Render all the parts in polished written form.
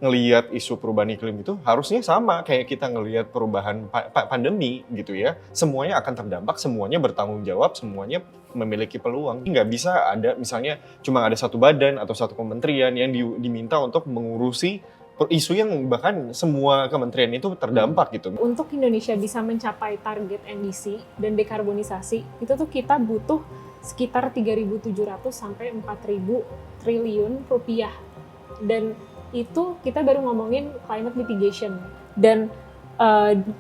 ngelihat isu perubahan iklim itu harusnya sama kayak kita ngelihat perubahan pandemi gitu ya. Semuanya akan terdampak, semuanya bertanggung jawab, semuanya memiliki peluang. Nggak bisa ada misalnya cuma ada satu badan atau satu kementerian yang diminta untuk mengurusi isu yang bahkan semua kementerian itu terdampak gitu. Untuk Indonesia bisa mencapai target NDC dan dekarbonisasi, itu tuh kita butuh sekitar 3.700 sampai 4.000 triliun rupiah. Dan itu kita baru ngomongin climate mitigation. Dan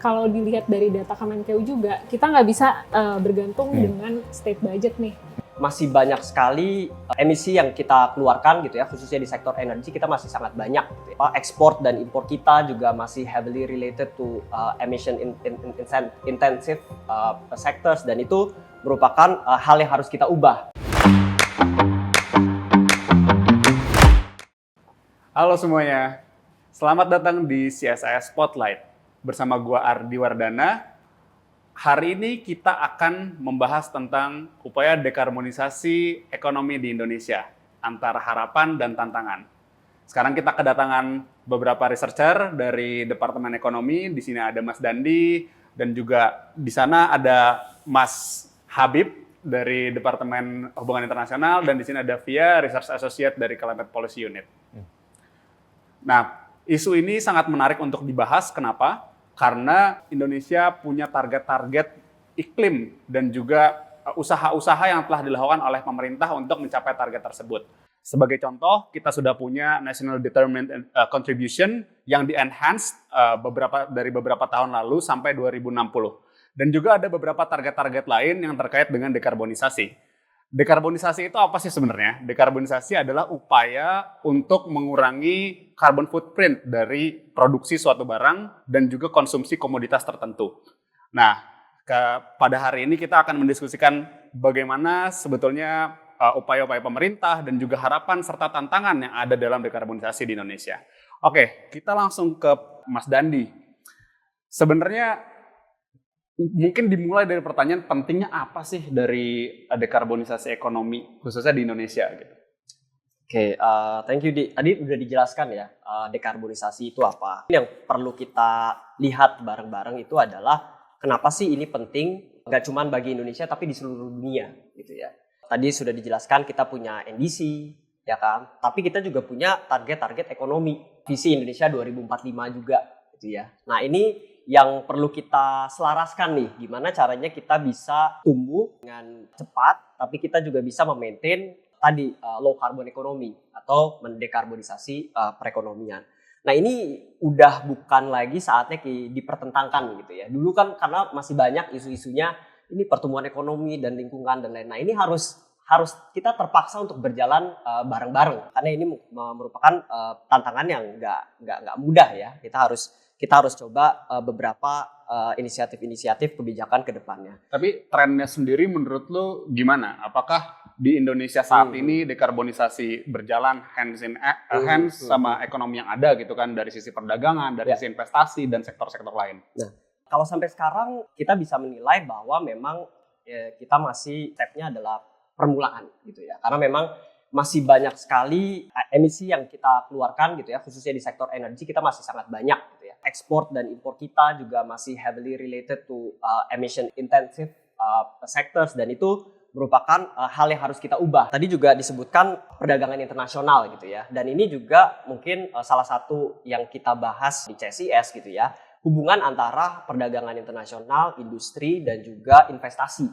kalau dilihat dari data Kemenkeu juga, kita nggak bisa bergantung dengan state budget nih. Masih banyak sekali emisi yang kita keluarkan gitu ya, khususnya di sektor energi kita masih sangat banyak gitu ya. Ekspor dan impor kita juga masih heavily related to emission intensive sectors, dan itu merupakan hal yang harus kita ubah. Halo semuanya, selamat datang di CSIS Spotlight. Bersama gua Ardi Wardana. Hari ini kita akan membahas tentang upaya dekarbonisasi ekonomi di Indonesia, antara harapan dan tantangan. Sekarang kita kedatangan beberapa researcher dari Departemen Ekonomi. Di sini ada Mas Dandi, dan juga di sana ada Mas Habib dari Departemen Hubungan Internasional, dan di sini ada Via, Research Associate dari Climate Policy Unit. Nah, isu ini sangat menarik untuk dibahas. Kenapa? Karena Indonesia punya target-target iklim dan juga usaha-usaha yang telah dilakukan oleh pemerintah untuk mencapai target tersebut. Sebagai contoh, kita sudah punya National Determined Contribution yang di-enhance dari beberapa tahun lalu sampai 2060. Dan juga ada beberapa target-target lain yang terkait dengan dekarbonisasi. Dekarbonisasi itu apa sih sebenarnya? Dekarbonisasi adalah upaya untuk mengurangi carbon footprint dari produksi suatu barang dan juga konsumsi komoditas tertentu. Nah, pada hari ini kita akan mendiskusikan bagaimana sebetulnya upaya-upaya pemerintah dan juga harapan serta tantangan yang ada dalam dekarbonisasi di Indonesia. Oke, kita langsung ke Mas Dandi. Sebenarnya mungkin dimulai dari pertanyaan, pentingnya apa sih dari dekarbonisasi ekonomi khususnya di Indonesia gitu. Oke, thank you Di. Tadi udah dijelaskan ya, dekarbonisasi itu apa. Yang perlu kita lihat bareng-bareng itu adalah kenapa sih ini penting, nggak cuma bagi Indonesia tapi di seluruh dunia gitu ya. Tadi sudah dijelaskan kita punya NDC, ya kan? Tapi kita juga punya target-target ekonomi, visi Indonesia 2045 juga gitu ya. Nah, ini yang perlu kita selaraskan nih, gimana caranya kita bisa tumbuh dengan cepat, tapi kita juga bisa memaintain tadi low carbon economy atau mendekarbonisasi perekonomian. Nah, ini udah bukan lagi saatnya dipertentangkan gitu ya. Dulu kan karena masih banyak isu-isunya ini pertumbuhan ekonomi dan lingkungan dan lain. Nah, ini harus kita terpaksa untuk berjalan bareng-bareng karena ini merupakan tantangan yang nggak mudah ya. Kita harus coba beberapa inisiatif-inisiatif kebijakan ke depannya. Tapi trennya sendiri menurut lo gimana? Apakah di Indonesia saat ini dekarbonisasi berjalan hands in hands sama ekonomi yang ada gitu kan, dari sisi perdagangan, dari sisi investasi dan sektor-sektor lain? Nah, kalau sampai sekarang kita bisa menilai bahwa memang kita masih stepnya adalah permulaan gitu ya. Karena memang masih banyak sekali emisi yang kita keluarkan gitu ya, khususnya di sektor energi kita masih sangat banyak gitu ya. Ekspor dan impor kita juga masih heavily related to emission intensive sectors, dan itu merupakan hal yang harus kita ubah. Tadi juga disebutkan perdagangan internasional gitu ya, dan ini juga mungkin salah satu yang kita bahas di CSIS gitu ya, hubungan antara perdagangan internasional, industri dan juga investasi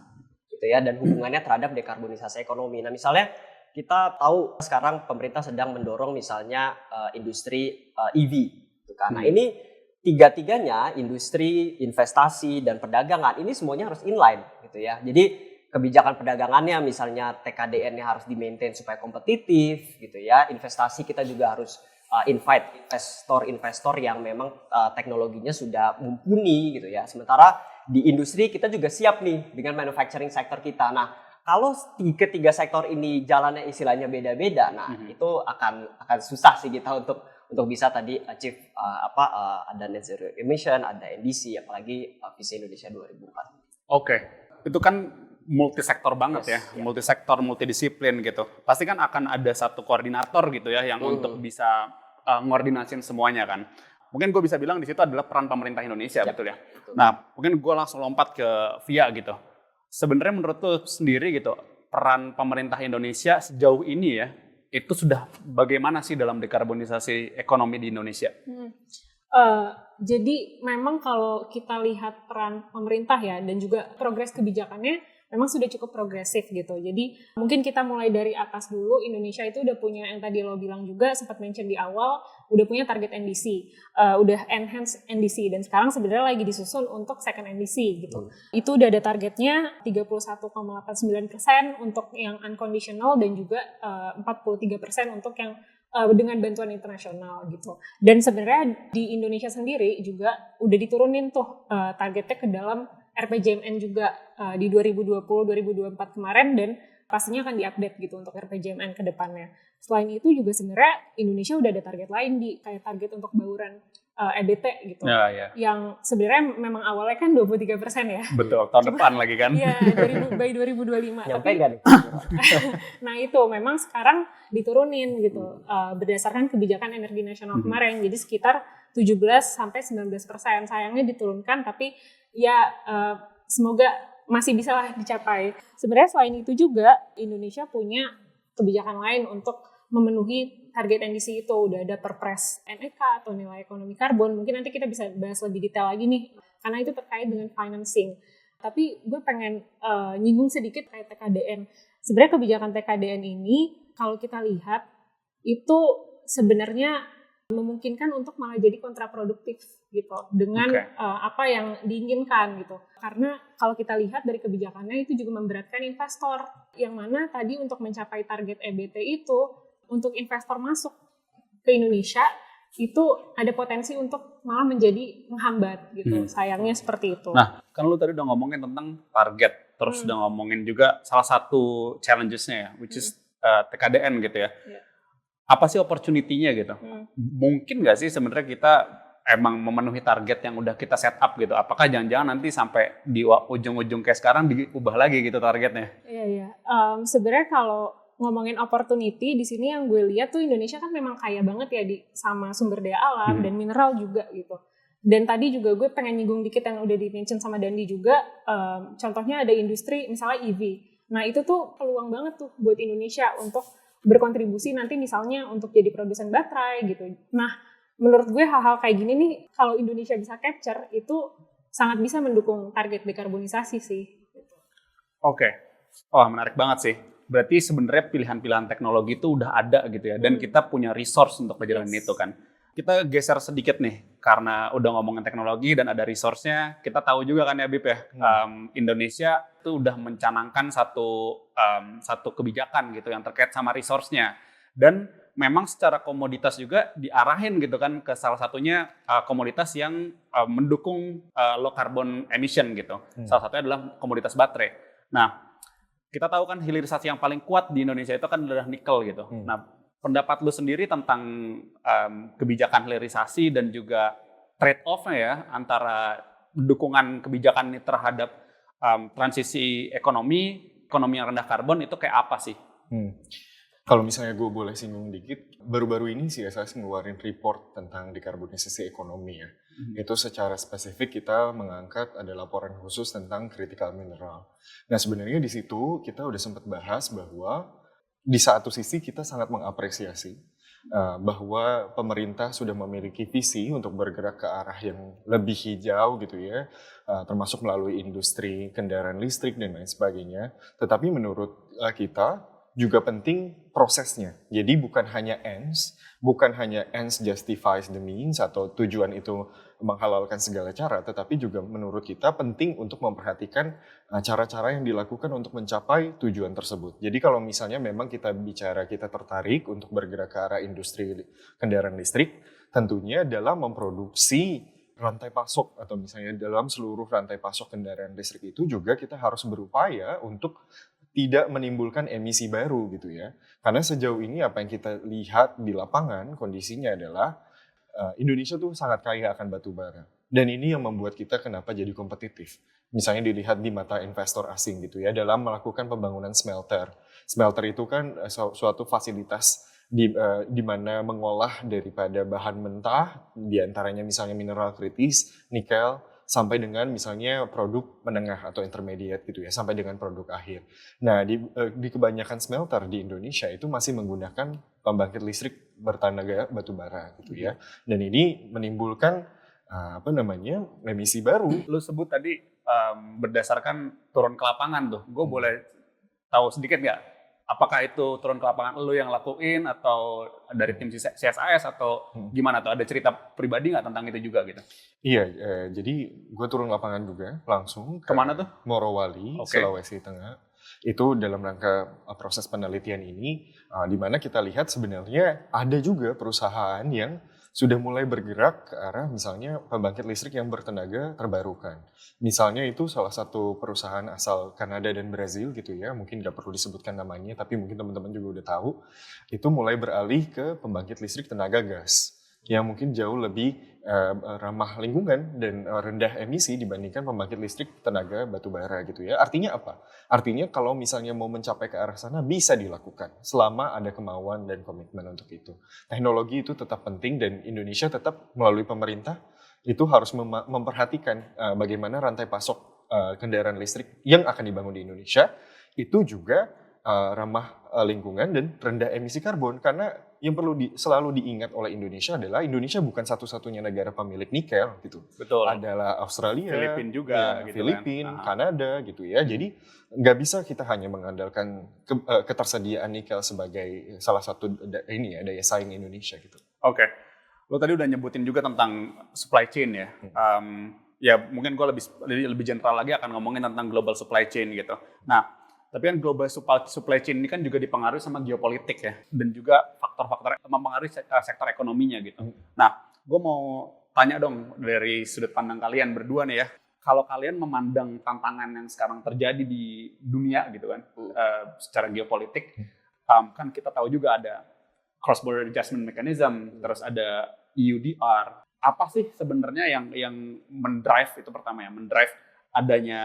gitu ya, dan hubungannya terhadap dekarbonisasi ekonomi. Nah, misalnya kita tahu sekarang pemerintah sedang mendorong misalnya industri EV gitu kan. Nah, ini tiga-tiganya, industri, investasi dan perdagangan, ini semuanya harus inline gitu ya. Jadi kebijakan perdagangannya misalnya TKDN-nya harus di-maintain supaya kompetitif gitu ya. Investasi kita juga harus invite investor-investor yang memang teknologinya sudah mumpuni gitu ya. Sementara di industri kita juga siap nih dengan manufacturing sector kita. Nah, kalau ketiga sektor ini jalannya istilahnya beda-beda, nah itu akan susah sih kita untuk bisa tadi achieve ada net zero emission, ada NDC, apalagi visi Indonesia 2040. Oke, itu kan multisektor banget ya, multisektor, multidisiplin gitu. Pasti kan akan ada satu koordinator gitu ya yang untuk bisa ngordinasin semuanya kan. Mungkin gue bisa bilang di situ adalah peran pemerintah Indonesia, Ya, betul ya. betul. Nah, mungkin gue langsung lompat ke Via gitu. Sebenarnya menurut lu sendiri gitu, peran pemerintah Indonesia sejauh ini ya, itu sudah bagaimana sih dalam dekarbonisasi ekonomi di Indonesia? Jadi memang kalau kita lihat peran pemerintah ya dan juga progres kebijakannya memang sudah cukup progresif gitu. Jadi mungkin kita mulai dari atas dulu. Indonesia itu udah punya yang tadi lo bilang juga sempat mention di awal, udah punya target NDC, udah enhance NDC dan sekarang sebenarnya lagi disusun untuk second NDC gitu. Itu udah ada targetnya 31,89% untuk yang unconditional dan juga 43% untuk yang dengan bantuan internasional gitu. Dan sebenarnya di Indonesia sendiri juga udah diturunin tuh targetnya ke dalam RPJMN juga di 2020-2024 kemarin dan pastinya akan diupdate gitu untuk RPJMN ke depannya. Selain itu juga sebenarnya Indonesia udah ada target lain di kayak target untuk bauran EBT gitu. Ya. Yang sebenarnya memang awalnya kan 23% ya. Betul, tahun depan lagi kan. Iya, by 2025. Nyampe nggak nih? Nah itu memang sekarang diturunin gitu berdasarkan kebijakan energi nasional kemarin. Jadi sekitar 17-19%. Sayangnya diturunkan tapi ya semoga masih bisa lah dicapai. Sebenarnya selain itu juga Indonesia punya kebijakan lain untuk memenuhi target NDC itu. Udah ada Perpres NEK atau nilai ekonomi karbon. Mungkin nanti kita bisa bahas lebih detail lagi nih karena itu terkait dengan financing. Tapi gue pengen nyinggung sedikit kayak TKDN. Sebenarnya kebijakan TKDN ini kalau kita lihat itu sebenarnya memungkinkan untuk malah jadi kontraproduktif gitu dengan apa yang diinginkan gitu. Karena kalau kita lihat dari kebijakannya itu juga memberatkan investor yang mana tadi untuk mencapai target EBT itu untuk investor masuk ke Indonesia itu ada potensi untuk malah menjadi menghambat gitu. Sayangnya seperti itu. Nah, kan lu tadi udah ngomongin tentang target, terus udah ngomongin juga salah satu challenges-nya ya, which is TKDN gitu ya. Yeah. Apa sih opportunity-nya gitu? Mungkin nggak sih sebenarnya kita emang memenuhi target yang udah kita set up gitu? Apakah jangan-jangan nanti sampai di ujung-ujung kayak sekarang diubah lagi gitu targetnya? Iya. Sebenarnya kalau ngomongin opportunity di sini yang gue lihat tuh Indonesia kan memang kaya banget ya sama sumber daya alam dan mineral juga gitu. Dan tadi juga gue pengen nyinggung dikit yang udah di-mention sama Dandi juga. Contohnya ada industri misalnya EV. Nah itu tuh peluang banget tuh buat Indonesia untuk berkontribusi nanti misalnya untuk jadi produsen baterai gitu. Nah, menurut gue hal-hal kayak gini nih kalau Indonesia bisa capture itu sangat bisa mendukung target dekarbonisasi sih. Oke. Wah, menarik banget sih. Berarti sebenarnya pilihan-pilihan teknologi itu udah ada gitu ya dan kita punya resource untuk menjalani itu kan. Kita geser sedikit nih karena udah ngomongin teknologi dan ada resource-nya. Kita tahu juga kan ya Bib ya, Indonesia itu udah mencanangkan satu kebijakan gitu yang terkait sama resource-nya. Dan memang secara komoditas juga diarahin gitu kan ke salah satunya komoditas yang mendukung low carbon emission gitu. Salah satunya adalah komoditas baterai. Nah, kita tahu kan hilirisasi yang paling kuat di Indonesia itu kan adalah nikel gitu. Nah, pendapat lu sendiri tentang kebijakan hilirisasi dan juga trade-off-nya ya antara dukungan kebijakan ini terhadap transisi ekonomi yang rendah karbon itu kayak apa sih? Kalau misalnya gue boleh singgung dikit, baru-baru ini CSIS ngeluarin report tentang dekarbonisasi ekonomi ya. Itu secara spesifik kita mengangkat ada laporan khusus tentang critical mineral. Nah sebenarnya di situ kita udah sempat bahas bahwa di satu sisi kita sangat mengapresiasi bahwa pemerintah sudah memiliki visi untuk bergerak ke arah yang lebih hijau gitu ya, termasuk melalui industri kendaraan listrik dan lain sebagainya. Tetapi menurut kita juga penting prosesnya. Jadi bukan hanya ends justifies the means atau tujuan itu menghalalkan segala cara, tetapi juga menurut kita penting untuk memperhatikan cara-cara yang dilakukan untuk mencapai tujuan tersebut. Jadi kalau misalnya memang kita tertarik untuk bergerak ke arah industri kendaraan listrik, tentunya dalam memproduksi rantai pasok atau misalnya dalam seluruh rantai pasok kendaraan listrik itu juga kita harus berupaya untuk tidak menimbulkan emisi baru gitu ya. Karena sejauh ini apa yang kita lihat di lapangan kondisinya adalah Indonesia tuh sangat kaya akan batu bara. Dan ini yang membuat kita kenapa jadi kompetitif. Misalnya dilihat di mata investor asing gitu ya dalam melakukan pembangunan smelter. Smelter itu kan suatu fasilitas di mana mengolah daripada bahan mentah, diantaranya misalnya mineral kritis, nikel, sampai dengan misalnya produk menengah atau intermediate gitu ya, sampai dengan produk akhir. Nah, di kebanyakan smelter di Indonesia itu masih menggunakan pembangkit listrik bertenaga batu bara gitu ya. Dan ini menimbulkan emisi baru. Lu sebut tadi berdasarkan turun ke lapangan tuh. Gue boleh tahu sedikit nggak? Apakah itu turun ke lapangan lu yang lakuin atau dari tim CSIS atau gimana tuh? Ada cerita pribadi nggak tentang itu juga gitu? Iya, jadi gue turun lapangan juga langsung ke Kemana tuh? Morowali, Sulawesi Tengah. Itu dalam rangka proses penelitian ini, di mana kita lihat sebenarnya ada juga perusahaan yang sudah mulai bergerak ke arah misalnya pembangkit listrik yang bertenaga terbarukan. Misalnya itu salah satu perusahaan asal Kanada dan Brazil gitu ya, mungkin nggak perlu disebutkan namanya, tapi mungkin teman-teman juga udah tahu, itu mulai beralih ke pembangkit listrik tenaga gas yang mungkin jauh lebih ramah lingkungan dan rendah emisi dibandingkan pembangkit listrik tenaga batu bara gitu ya. Artinya apa? Artinya kalau misalnya mau mencapai ke arah sana bisa dilakukan selama ada kemauan dan komitmen untuk itu. Teknologi itu tetap penting dan Indonesia tetap melalui pemerintah itu harus memperhatikan bagaimana rantai pasok kendaraan listrik yang akan dibangun di Indonesia itu juga ramah lingkungan dan rendah emisi karbon, karena yang perlu selalu diingat oleh Indonesia adalah Indonesia bukan satu-satunya negara pemilik nikel gitu. Betul. Adalah Australia, Filipina juga, ya, gitu Filipina, kan. Kanada gitu ya. Jadi nggak bisa kita hanya mengandalkan ketersediaan nikel sebagai salah satu daya saing Indonesia gitu. Oke. Lo tadi udah nyebutin juga tentang supply chain ya. Ya mungkin gue lebih general lagi akan ngomongin tentang global supply chain gitu. Nah, tapi kan global supply chain ini kan juga dipengaruhi sama geopolitik ya, dan juga faktor-faktor mempengaruhi sektor ekonominya gitu. Nah, gue mau tanya dong dari sudut pandang kalian berdua nih ya, kalau kalian memandang tantangan yang sekarang terjadi di dunia gitu kan, secara geopolitik, kan kita tahu juga ada cross border adjustment mechanism, terus ada EUDR. Apa sih sebenarnya yang mendrive itu pertama ya, mendrive adanya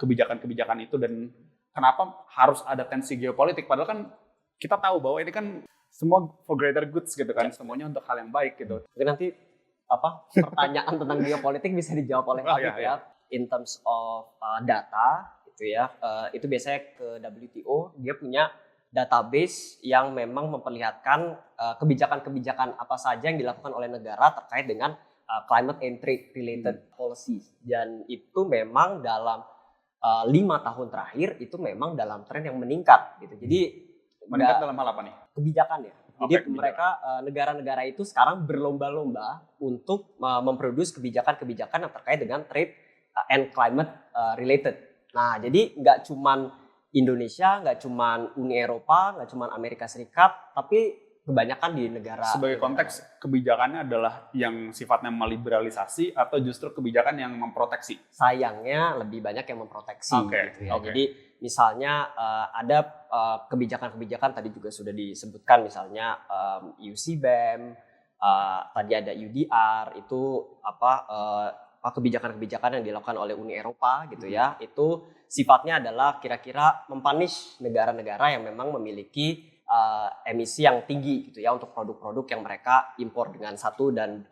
kebijakan-kebijakan itu, dan kenapa harus ada tensi geopolitik? Padahal kan kita tahu bahwa ini kan semua for greater goods gitu kan, semuanya untuk hal yang baik gitu. Mungkin nanti pertanyaan tentang geopolitik bisa dijawab oleh Habib ya. In terms of data gitu ya, itu biasanya ke WTO, dia punya database yang memang memperlihatkan kebijakan-kebijakan apa saja yang dilakukan oleh negara terkait dengan climate and trade related policies, dan itu memang dalam 5 tahun terakhir itu memang dalam tren yang meningkat gitu. Jadi meningkat dalam hal apa nih? Kebijakan ya. Jadi Kebijakan. mereka negara-negara itu sekarang berlomba-lomba untuk memproduksi kebijakan-kebijakan yang terkait dengan trade and climate related. Nah, jadi nggak cuman Indonesia, nggak cuman Uni Eropa, nggak cuman Amerika Serikat, tapi kebanyakan di negara. Sebagai konteks, kebijakannya adalah yang sifatnya meliberalisasi atau justru kebijakan yang memproteksi? Sayangnya lebih banyak yang memproteksi. Gitu ya. Jadi misalnya ada kebijakan-kebijakan tadi juga sudah disebutkan, misalnya UCBAM, tadi ada UDR, itu kebijakan-kebijakan yang dilakukan oleh Uni Eropa gitu ya. Itu sifatnya adalah kira-kira mempunish negara-negara yang memang memiliki emisi yang tinggi gitu ya untuk produk-produk yang mereka impor dengan satu dan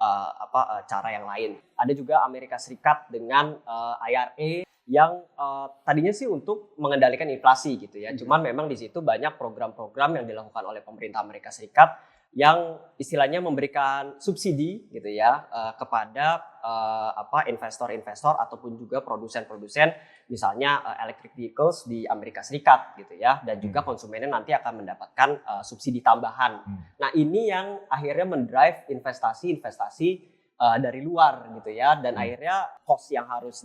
cara yang lain. Ada juga Amerika Serikat dengan IRA yang tadinya sih untuk mengendalikan inflasi gitu ya. Cuman memang di situ banyak program-program yang dilakukan oleh pemerintah Amerika Serikat yang istilahnya memberikan subsidi gitu ya kepada investor-investor ataupun juga produsen-produsen misalnya electric vehicles di Amerika Serikat gitu ya, dan juga konsumennya nanti akan mendapatkan subsidi tambahan. Nah, ini yang akhirnya mendrive investasi-investasi dari luar gitu ya, dan akhirnya cost yang harus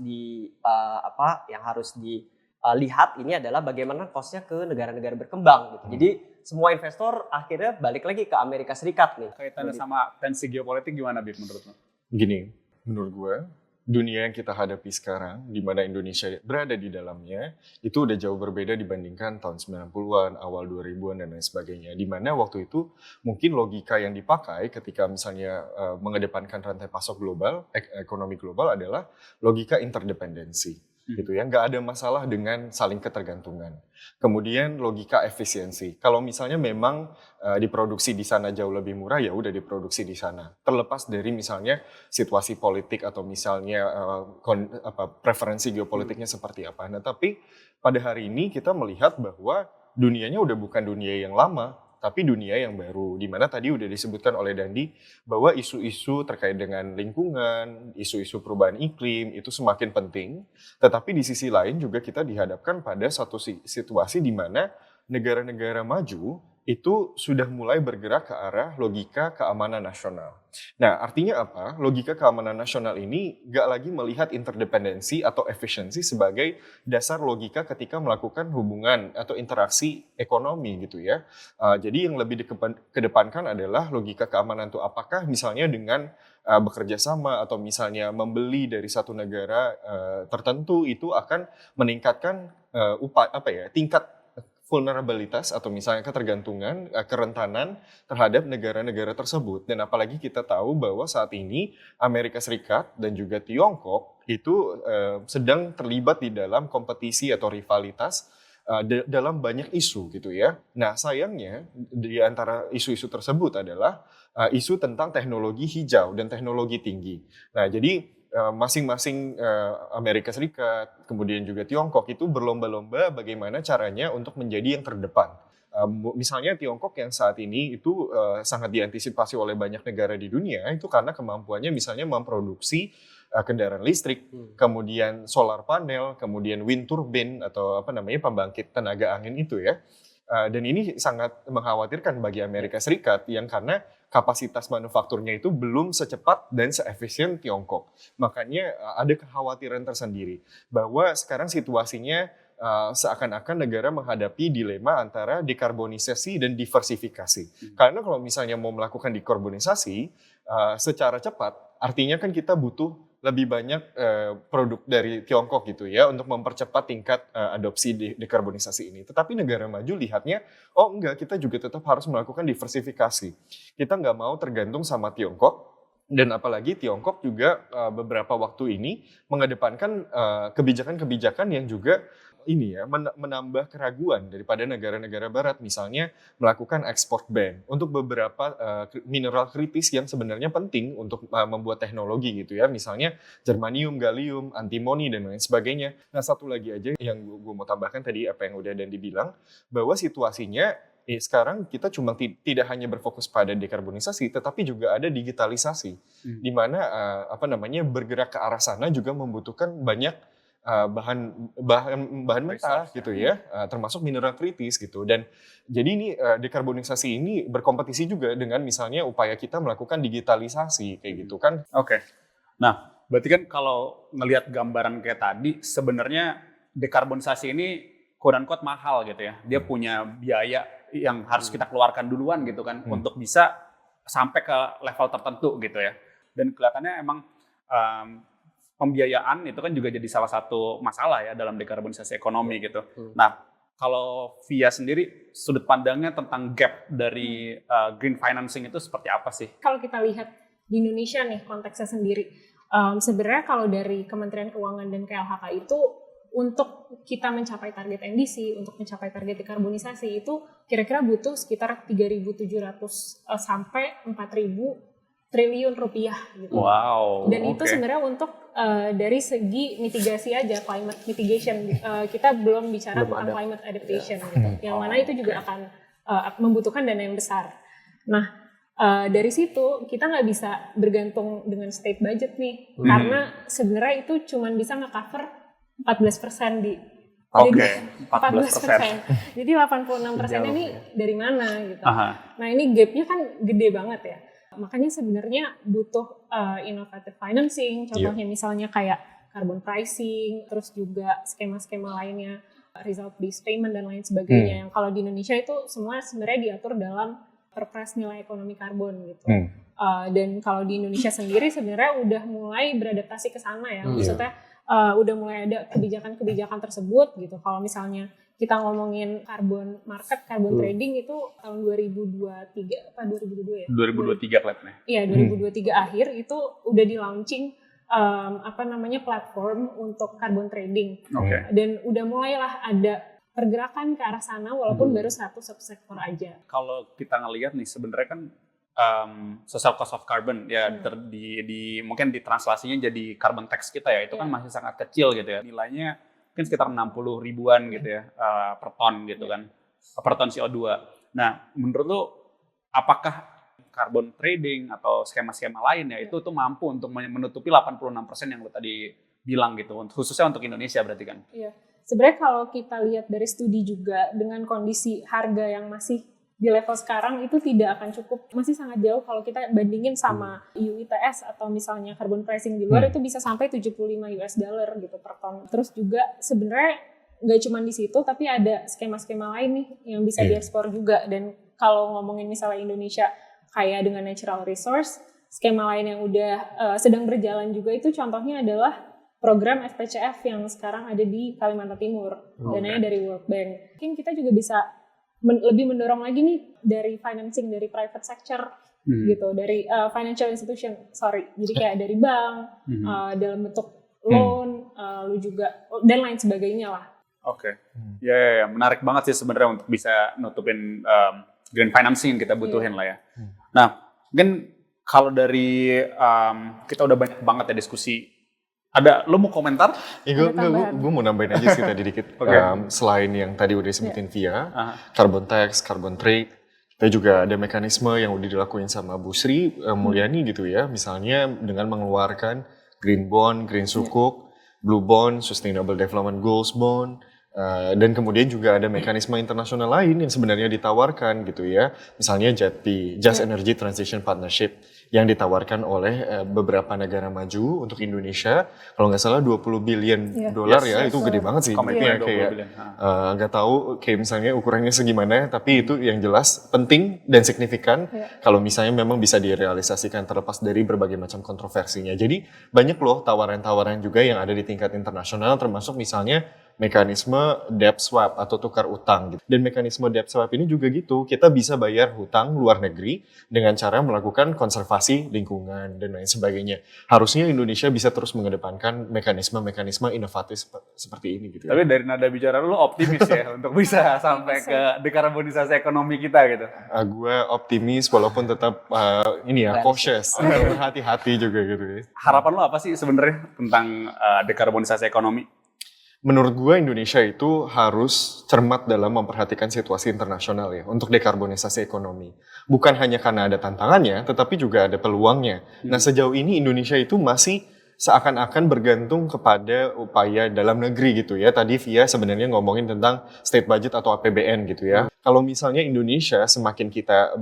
dilihat ini adalah bagaimana costnya ke negara-negara berkembang gitu. Jadi semua investor akhirnya balik lagi ke Amerika Serikat nih. Kaitannya sama tensi geopolitik gimana, Bib, menurut lo? Gini, menurut gue, dunia yang kita hadapi sekarang, di mana Indonesia berada di dalamnya, itu udah jauh berbeda dibandingkan tahun 90-an, awal 2000-an, dan lain sebagainya. Di mana waktu itu mungkin logika yang dipakai ketika misalnya mengedepankan rantai pasok global, ekonomi global adalah logika interdependensi. gitu ya, nggak ada masalah dengan saling ketergantungan. Kemudian logika efisiensi. Kalau misalnya memang diproduksi di sana jauh lebih murah, ya udah diproduksi di sana. Terlepas dari misalnya situasi politik atau misalnya preferensi geopolitiknya seperti apa. Nah, tapi pada hari ini kita melihat bahwa dunianya udah bukan dunia yang lama, tapi dunia yang baru, di mana tadi udah disebutkan oleh Dandi bahwa isu-isu terkait dengan lingkungan, isu-isu perubahan iklim itu semakin penting, tetapi di sisi lain juga kita dihadapkan pada satu situasi di mana negara-negara maju itu sudah mulai bergerak ke arah logika keamanan nasional. Nah, artinya apa? Logika keamanan nasional ini nggak lagi melihat interdependensi atau efisiensi sebagai dasar logika ketika melakukan hubungan atau interaksi ekonomi gitu ya. Jadi yang lebih dikedepankan adalah logika keamanan itu apakah misalnya dengan bekerja sama atau misalnya membeli dari satu negara tertentu itu akan meningkatkan tingkat vulnerabilitas atau misalnya ketergantungan, kerentanan terhadap negara-negara tersebut. Dan apalagi kita tahu bahwa saat ini Amerika Serikat dan juga Tiongkok itu sedang terlibat di dalam kompetisi atau rivalitas dalam banyak isu gitu ya. Nah, sayangnya di antara isu-isu tersebut adalah isu tentang teknologi hijau dan teknologi tinggi. Nah, jadi masing-masing Amerika Serikat, kemudian juga Tiongkok itu berlomba-lomba bagaimana caranya untuk menjadi yang terdepan. Misalnya Tiongkok yang saat ini itu sangat diantisipasi oleh banyak negara di dunia itu karena kemampuannya misalnya memproduksi kendaraan listrik, kemudian solar panel, kemudian wind turbine atau pembangkit tenaga angin itu ya. Dan ini sangat mengkhawatirkan bagi Amerika Serikat yang karena kapasitas manufakturnya itu belum secepat dan seefisien Tiongkok. Makanya ada kekhawatiran tersendiri bahwa sekarang situasinya seakan-akan negara menghadapi dilema antara dekarbonisasi dan diversifikasi. Karena kalau misalnya mau melakukan dekarbonisasi secara cepat, artinya kan kita butuh lebih banyak produk dari Tiongkok gitu ya untuk mempercepat tingkat adopsi dekarbonisasi ini. Tetapi negara maju lihatnya, oh enggak, kita juga tetap harus melakukan diversifikasi. Kita nggak mau tergantung sama Tiongkok, dan apalagi Tiongkok juga beberapa waktu ini mengedepankan kebijakan-kebijakan yang juga menambah keraguan daripada negara-negara barat, misalnya melakukan ekspor ban untuk beberapa mineral kritis yang sebenarnya penting untuk membuat teknologi gitu ya, misalnya germanium, gallium, antimoni dan lain sebagainya. Nah, satu lagi aja yang gue mau tambahkan tadi apa yang udah Dandi bilang, bahwa situasinya sekarang kita cuma tidak hanya berfokus pada dekarbonisasi, tetapi juga ada digitalisasi, di mana bergerak ke arah sana juga membutuhkan banyak bahan mentah gitu ya, termasuk mineral kritis gitu. Dan jadi ini dekarbonisasi ini berkompetisi juga dengan misalnya upaya kita melakukan digitalisasi kayak gitu kan. Oke. Nah, berarti kan kalau ngelihat gambaran kayak tadi, sebenarnya dekarbonisasi ini quote-unquote mahal gitu ya. Dia punya biaya yang harus kita keluarkan duluan gitu kan untuk bisa sampai ke level tertentu gitu ya. Dan kelihatannya emang pembiayaan itu kan juga jadi salah satu masalah ya dalam dekarbonisasi ekonomi gitu. Nah, kalau Via sendiri sudut pandangnya tentang gap dari green financing itu seperti apa sih? Kalau kita lihat di Indonesia nih konteksnya sendiri, sebenarnya kalau dari Kementerian Keuangan dan KLHK itu untuk kita mencapai target NDC, untuk mencapai target dekarbonisasi itu kira-kira butuh sekitar 3.700 sampai 4.000 triliun rupiah gitu. Wow. Dan itu sebenarnya untuk dari segi mitigasi aja, climate mitigation. Kita belum bicara tentang climate adaptation gitu. Yang mana itu juga akan membutuhkan dana yang besar. Nah, dari situ kita nggak bisa bergantung dengan state budget nih, karena sebenarnya itu cuma bisa nge-cover 14% di. Oke, 14%. Jadi 86% ini dari mana gitu. Nah, ini gapnya kan gede banget ya. Makanya sebenarnya butuh innovative financing, contohnya misalnya kayak carbon pricing, terus juga skema-skema lainnya, result based payment dan lain sebagainya. Yang kalau di Indonesia itu semua sebenarnya diatur dalam Perpres nilai ekonomi karbon gitu. Dan kalau di Indonesia sendiri sebenarnya udah mulai beradaptasi ke sana ya. Maksudnya udah mulai ada kebijakan-kebijakan tersebut gitu. Kalau misalnya kita ngomongin carbon market, carbon trading itu tahun 2023 apa 2022 ya? 2023 kelihatannya. Iya, 2023 akhir itu udah di launching platform untuk carbon trading. Oke. Dan udah mulailah ada pergerakan ke arah sana walaupun baru satu subsektor aja. Kalau kita ngelihat nih sebenarnya kan social cost of carbon ya mungkin ditranslasinya jadi carbon tax kita ya itu kan masih sangat kecil gitu ya. Nilainya mungkin sekitar 60 ribuan gitu ya per ton gitu kan. Per ton CO2. Nah, menurut lu apakah carbon trading atau skema-skema lain ya itu tuh mampu untuk menutupi 86% yang lu tadi bilang gitu, khususnya untuk Indonesia berarti kan? Iya. Sebenarnya kalau kita lihat dari studi juga dengan kondisi harga yang masih di level sekarang itu tidak akan cukup, masih sangat jauh kalau kita bandingin sama EU ETS atau misalnya carbon pricing di luar itu bisa sampai 75 US dollar gitu per ton. Terus juga sebenarnya nggak cuma di situ tapi ada skema-skema lain nih yang bisa diekspor juga. Dan kalau ngomongin misalnya Indonesia kaya dengan natural resource, skema lain yang udah sedang berjalan juga itu contohnya adalah program FPCF yang sekarang ada di Kalimantan Timur, dananya dari World Bank. Mungkin kita juga bisa lebih mendorong lagi nih dari financing dari private sector gitu, dari financial institution, jadi kayak dari bank, dalam bentuk loan, lu juga dan lain sebagainya lah. Oke. Ya, menarik banget sih sebenarnya untuk bisa nutupin green financing yang kita butuhin lah ya. Nah, mungkin kalau dari kita udah banyak banget ya diskusi. Lo mau komentar? Gue mau nambahin aja sih tadi dikit. Selain yang tadi udah disebutin via carbon tax, carbon trade, kita juga ada mekanisme yang udah dilakuin sama Bu Sri Mulyani gitu ya. Misalnya dengan mengeluarkan green bond, green sukuk, blue bond, sustainable development goals bond. Dan kemudian juga ada mekanisme internasional lain yang sebenarnya ditawarkan gitu ya. Misalnya JETP, Just Energy Transition Partnership, yang ditawarkan oleh beberapa negara maju untuk Indonesia. Kalau nggak salah 20 billion dolar ya, itu gede banget sih. Komitmennya Kayak nggak tahu kayak misalnya ukurannya segimana, tapi itu yang jelas penting dan signifikan kalau misalnya memang bisa direalisasikan terlepas dari berbagai macam kontroversinya. Jadi banyak loh tawaran-tawaran juga yang ada di tingkat internasional, termasuk misalnya mekanisme debt swap atau tukar utang gitu. Dan mekanisme debt swap ini juga gitu, kita bisa bayar hutang luar negeri dengan cara melakukan konservasi lingkungan dan lain sebagainya. Harusnya Indonesia bisa terus mengedepankan mekanisme-mekanisme inovatif seperti ini gitu. Tapi dari nada bicara lu optimis ya untuk bisa sampai ke dekarbonisasi ekonomi kita gitu. Gue optimis walaupun tetap cautious, hati-hati juga gitu ya. Harapan lu apa sih sebenarnya tentang dekarbonisasi ekonomi? Menurut gue Indonesia itu harus cermat dalam memperhatikan situasi internasional ya untuk dekarbonisasi ekonomi. Bukan hanya karena ada tantangannya, tetapi juga ada peluangnya. Nah sejauh ini Indonesia itu masih seakan-akan bergantung kepada upaya dalam negeri gitu ya. Tadi Via sebenarnya ngomongin tentang state budget atau APBN gitu ya. Kalau misalnya Indonesia semakin kita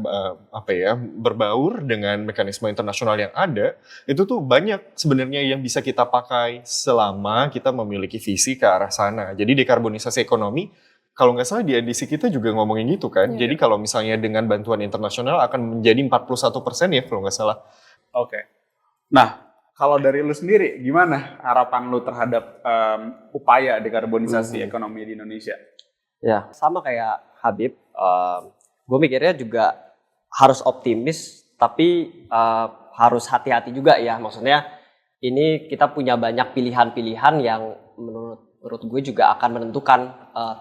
berbaur dengan mekanisme internasional yang ada, itu tuh banyak sebenarnya yang bisa kita pakai selama kita memiliki visi ke arah sana. Jadi dekarbonisasi ekonomi, kalau nggak salah di edisi kita juga ngomongin gitu kan. Jadi kalau misalnya dengan bantuan internasional akan menjadi 41% ya kalau nggak salah. Oke. Nah, kalau dari lu sendiri, gimana harapan lu terhadap upaya dekarbonisasi ekonomi di Indonesia? Ya, sama kayak Habib, gue mikirnya juga harus optimis, tapi harus hati-hati juga ya. Maksudnya ini kita punya banyak pilihan-pilihan yang menurut gue juga akan menentukan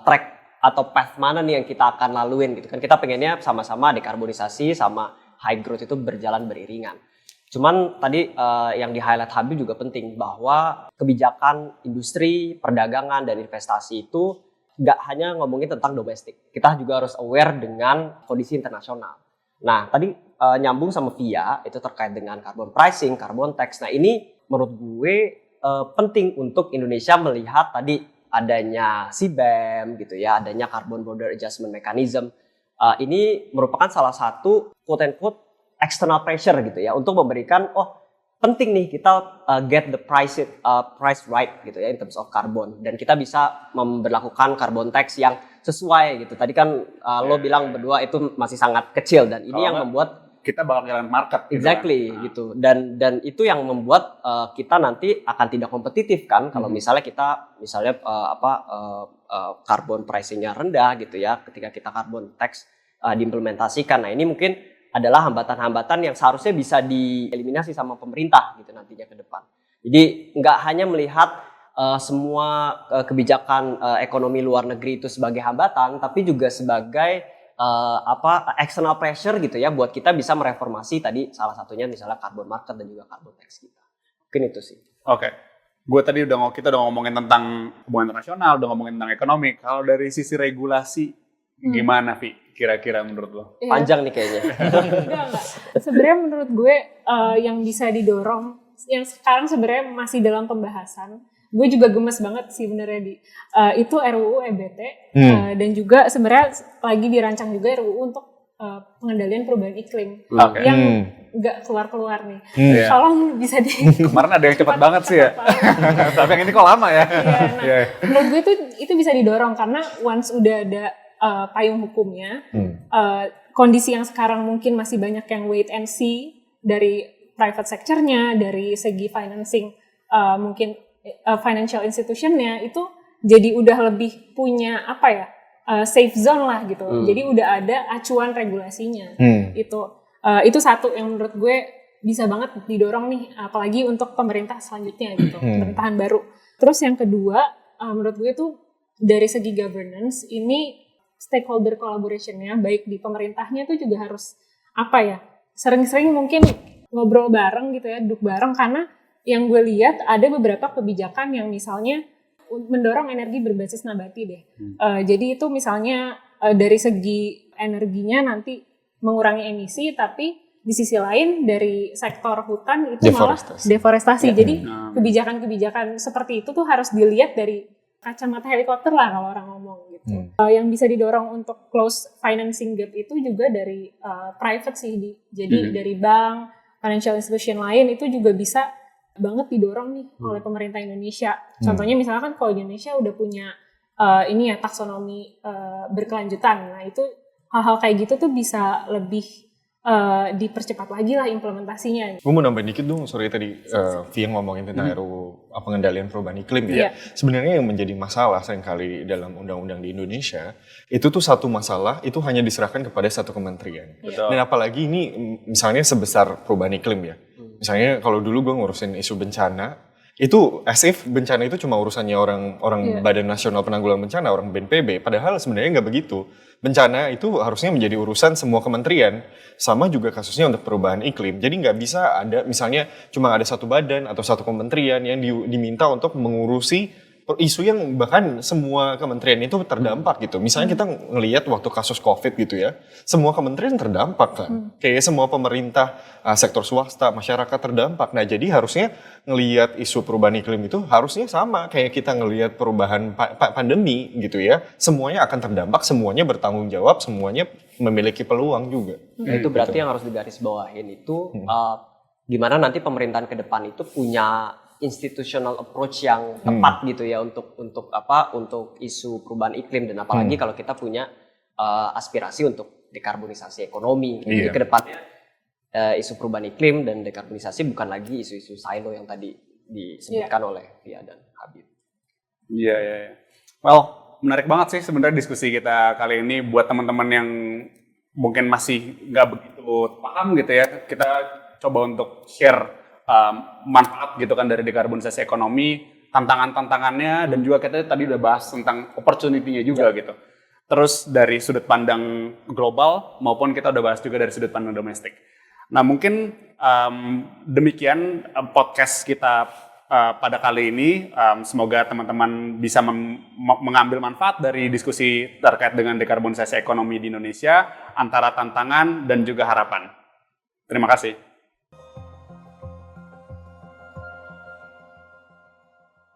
track atau path mana nih yang kita akan laluin gitu kan. Kita pengennya sama-sama dekarbonisasi sama high growth itu berjalan beriringan. Cuman tadi yang di-highlight Habib juga penting bahwa kebijakan industri, perdagangan, dan investasi itu nggak hanya ngomongin tentang domestik. Kita juga harus aware dengan kondisi internasional. Nah, tadi nyambung sama Via, itu terkait dengan carbon pricing, carbon tax. Nah, ini menurut gue penting untuk Indonesia melihat tadi adanya CBAM gitu ya, adanya Carbon Border Adjustment Mechanism. Ini merupakan salah satu quote-unquote external pressure gitu ya untuk memberikan penting nih kita get the price right gitu ya in terms of carbon, dan kita bisa memberlakukan carbon tax yang sesuai gitu. Tadi kan lo bilang berdua itu masih sangat kecil, dan ini yang membuat kita bakal jalan market exactly gitu, dan itu yang membuat kita nanti akan tidak kompetitif kan kalau misalnya kita carbon pricing-nya rendah gitu ya ketika kita carbon tax diimplementasikan. Nah, ini mungkin adalah hambatan-hambatan yang seharusnya bisa dieliminasi sama pemerintah gitu nantinya ke depan. Jadi nggak hanya melihat semua kebijakan ekonomi luar negeri itu sebagai hambatan, tapi juga sebagai external pressure gitu ya, buat kita bisa mereformasi tadi salah satunya misalnya carbon market dan juga carbon tax kita. Mungkin itu sih. Oke. Gue tadi kita udah ngomongin tentang hubungan internasional, udah ngomongin tentang ekonomi. Kalau dari sisi regulasi, gimana, Vi? Kira-kira menurut lo? Iya. Panjang nih kayaknya. Enggak. Sebenarnya menurut gue yang bisa didorong, yang sekarang sebenarnya masih dalam pembahasan, gue juga gemes banget sih benernya itu RUU EBT dan juga sebenarnya lagi dirancang juga RUU untuk pengendalian perubahan iklim yang nggak keluar nih. Tolong bisa Kemarin ada yang cepat banget sih ya. Tapi yang ini kok lama ya. Menurut gue itu bisa didorong karena once udah ada payung hukumnya, kondisi yang sekarang mungkin masih banyak yang wait and see dari private sector-nya, dari segi financing mungkin financial institution-nya itu jadi udah lebih punya safe zone lah gitu. Jadi udah ada acuan regulasinya. Itu satu yang menurut gue bisa banget didorong nih, apalagi untuk pemerintah selanjutnya gitu, pemerintahan baru. Terus yang kedua, menurut gue tuh dari segi governance ini stakeholder collaboration-nya baik di pemerintahnya tuh juga harus sering-sering mungkin ngobrol bareng gitu ya, duduk bareng, karena yang gue lihat ada beberapa kebijakan yang misalnya mendorong energi berbasis nabati deh. Jadi itu misalnya dari segi energinya nanti mengurangi emisi, tapi di sisi lain dari sektor hutan itu malah deforestasi. Jadi kebijakan-kebijakan seperti itu tuh harus dilihat dari kacamata helikopter lah kalau orang ngomong gitu. Yang bisa didorong untuk close financing gap itu juga dari private sih. Jadi dari bank, financial institution lain itu juga bisa banget didorong nih oleh pemerintah Indonesia. Contohnya misalnya kan kalau Indonesia udah punya taksonomi berkelanjutan. Nah itu hal-hal kayak gitu tuh bisa lebih dipercepat lagi lah implementasinya. Gue mau nambahin dikit dong, sorry tadi Via ngomongin tentang RUU pengendalian perubahan iklim ya. Sebenarnya yang menjadi masalah seringkali dalam undang-undang di Indonesia, itu tuh satu masalah, itu hanya diserahkan kepada satu kementerian. Betul. Dan apalagi ini misalnya sebesar perubahan iklim ya. Misalnya kalau dulu gue ngurusin isu bencana, itu as if bencana itu cuma urusannya orang Badan Nasional Penanggulangan Bencana, orang BNPB. Padahal sebenarnya nggak begitu. Bencana itu harusnya menjadi urusan semua kementerian. Sama juga kasusnya untuk perubahan iklim. Jadi nggak bisa ada misalnya cuma ada satu badan atau satu kementerian yang diminta untuk mengurusi isu yang bahkan semua kementerian itu terdampak gitu. Misalnya kita ngelihat waktu kasus COVID gitu ya, semua kementerian terdampak kan. Kayak semua pemerintah, sektor swasta, masyarakat terdampak. Nah jadi harusnya ngelihat isu perubahan iklim itu harusnya sama kayak kita ngelihat perubahan pandemi gitu ya. Semuanya akan terdampak, semuanya bertanggung jawab, semuanya memiliki peluang juga. Nah, itu berarti yang harus digarisbawahin itu gimana nanti pemerintahan ke depan itu punya institutional approach yang tepat gitu ya untuk isu perubahan iklim, dan apalagi kalau kita punya aspirasi untuk dekarbonisasi ekonomi. Jadi ke depannya isu perubahan iklim dan dekarbonisasi bukan lagi isu-isu silo yang tadi disebutkan oleh Via dan Habib. Iya. Well, menarik banget sih sebenarnya diskusi kita kali ini. Buat teman-teman yang mungkin masih nggak begitu paham gitu ya, kita coba untuk share manfaat gitu kan dari dekarbonisasi ekonomi, tantangannya, dan juga kita tadi udah bahas tentang opportunity-nya juga gitu. Terus dari sudut pandang global maupun kita udah bahas juga dari sudut pandang domestik. Nah mungkin demikian podcast kita pada kali ini. Semoga teman-teman bisa mengambil manfaat dari diskusi terkait dengan dekarbonisasi ekonomi di Indonesia, antara tantangan dan juga harapan. Terima kasih.